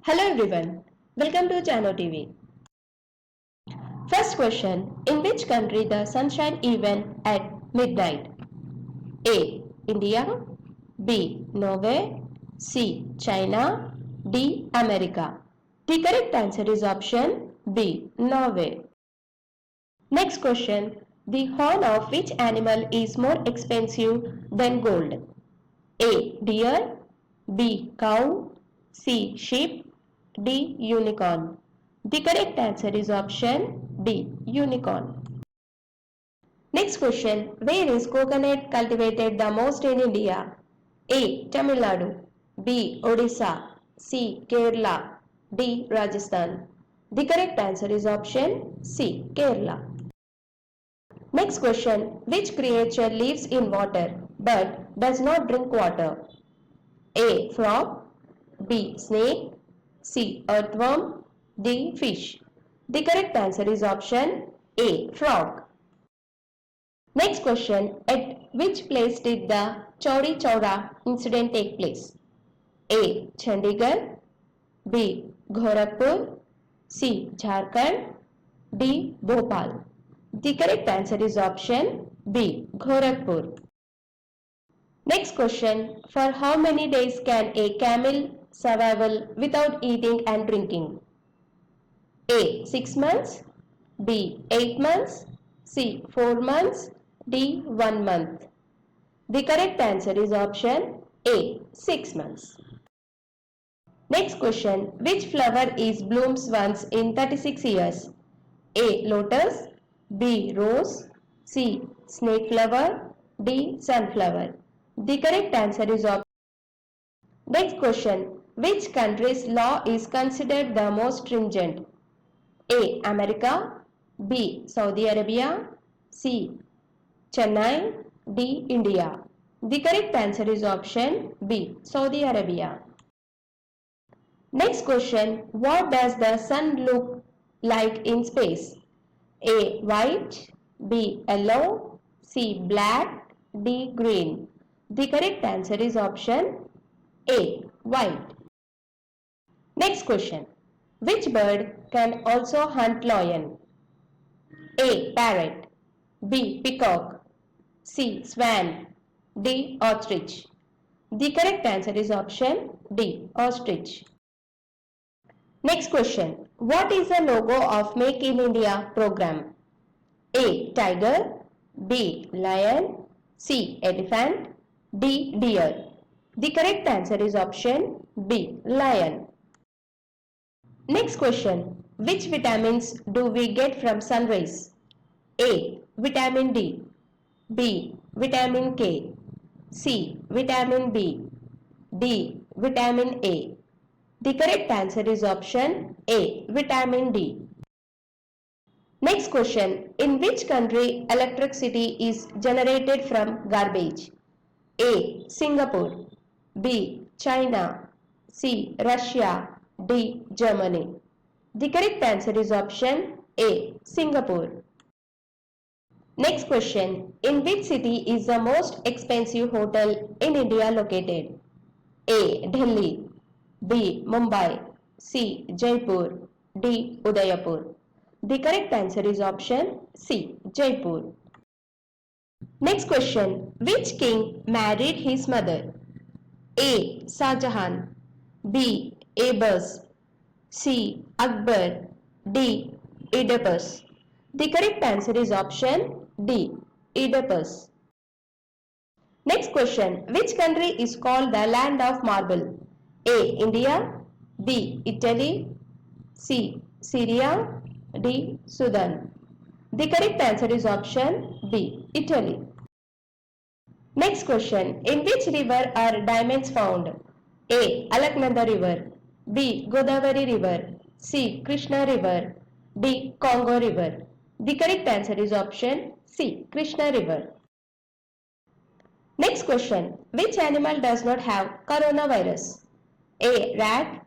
Hello everyone, welcome to Chano TV. First question, in which country the sunshine even at midnight? A. India, B. Norway, C. China, D. America. The correct answer is option B. Norway. Next question, the horn of which animal is more expensive than gold? A. Deer, B. Cow, C. Sheep, D. Unicorn. The correct answer is option D. Unicorn. Next question. Where is coconut cultivated the most in India? A. Tamil Nadu, B. Odisha, C. Kerala, D. Rajasthan. The correct answer is option C. Kerala. Next question. Which creature lives in water but does not drink water? A. Frog, B. Snake, C. Earthworm, D. Fish. The correct answer is option A. Frog. Next question. At which place did the Chauri Chaura incident take place? A. Chandigarh, B. Gorakhpur, C. Jharkhand, D. Bhopal. The correct answer is option B. Gorakhpur. Next question. For how many days can a camel survive without eating and drinking? A. 6 months, B. 8 months, C. 4 months, D. 1 month. The correct answer is option A. 6 months. Next question. Which flower is blooms once in 36 years? A. Lotus, B. Rose, C. Snake flower, D. Sunflower. The correct answer is option. Next question. Which country's law is considered the most stringent? A. America, B. Saudi Arabia, C. Chennai, D. India. The correct answer is option B. Saudi Arabia. Next question. What does the sun look like in space? A. White, B. Yellow, C. Black, D. Green. The correct answer is option A. White. Next question. Which bird can also hunt lion? A. Parrot, B. Peacock, C. Swan, D. Ostrich. The correct answer is option D. Ostrich. Next question. What is the logo of Make in India program? A. Tiger, B. Lion, C. Elephant, D. Deer. The correct answer is option B. Lion. Next question. Which vitamins do we get from sun rays? A. Vitamin D, B. Vitamin K, C. Vitamin B, D. Vitamin A. The correct answer is option A. Vitamin D. Next question. In which country electricity is generated from garbage? A. Singapore, B. China, C. Russia, D. Germany. The correct answer is option A. Singapore. Next question. In which city is the most expensive hotel in India located? A. Delhi, B. Mumbai, C. Jaipur, D. Udaipur. The correct answer is option C. Jaipur. Next question. Which king married his mother? A. Shah Jahan, B. Abbas, C. Akbar, D. Oedipus. The correct answer is option D. Oedipus. Next question. Which country is called the land of marble? A. India, B. Italy, C. Syria, D. Sudan. The correct answer is option B. Italy. Next question. In which river are diamonds found? A. Alaknanda River, B. Godavari River, C. Krishna River, D. Congo River. The correct answer is option C. Krishna River. Next question. Which animal does not have coronavirus? A. Rat,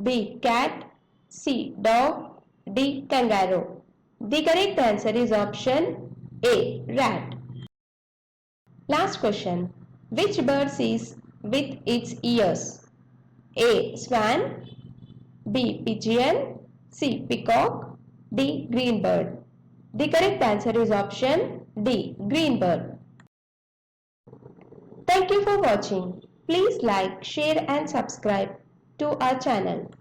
B. Cat, C. Dog, D. Kangaroo. The correct answer is option A. Rat. Last question. Which bird sees with its ears? A. Swan, B. Pigeon, C. Peacock, D. Green bird. The correct answer is option D. Green bird. Thank you for watching. Please like, share and subscribe to our channel.